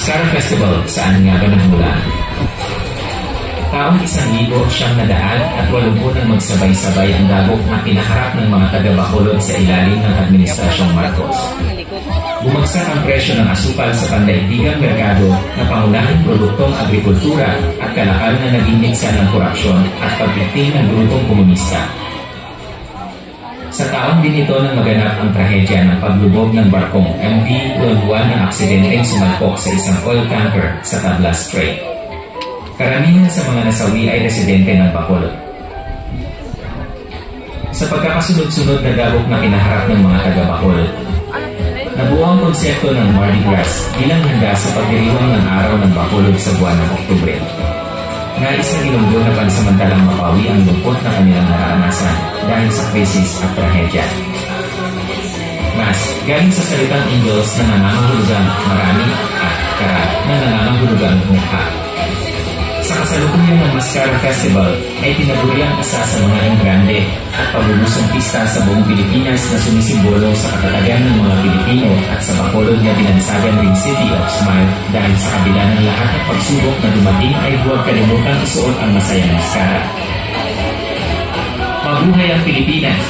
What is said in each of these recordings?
Mascara Festival, saan nga ba nagmula? Taong 1980 at 80 nang magsabay-sabay ang dagok na pinaharap ng mga taga-Bacolod sa ilalim ng Administrasyong Marcos. Bumagsak ang presyo ng asukal sa pandaigdigang merkado na pangunahing produktong agrikultura at kalakal na naging miksa ng korupsyon at pagdating ng grupong komunista. Sa taon din ito nang maganap ang trahedya ng paglubog ng barkong MV-12 na aksidenteng sumalpok sa isang oil tanker sa Tablas Strait. Karamihan sa mga nasawi ay residente ng Bacolod. Sa pagkakasunod-sunod na dagok na pinaharap ng mga taga-Bacolod, nabuo ang konsepto ng Mardi Gras bilang handa sa pagdiriwang ng araw ng Bacolod sa buwan ng Oktubre. Nais na Ilonggo na pansamantalang mapawi ang lungkot na kanilang naranasan dahil sa krisis at trahedya. Mas, galing sa salitang Ingles na nangangahulugang marami at kara na nangangahulugang mukha. Sa kasalukuyan ng Mascara Festival ay tinaguriang isa sa mga engrande at pabulusong pista sa buong Pilipinas na sumisimbolo sa katatagan ng mga Pilipino at sa Bacolod na binansagan ring City of Smile dahil sa kabila ng lahat ng pagsubok na dumating ay huwag kalimutang isuot ang masayang maskara. Mabuhay ang Pilipinas!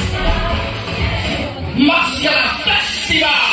Mascara Festival!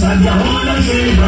Saja walang sila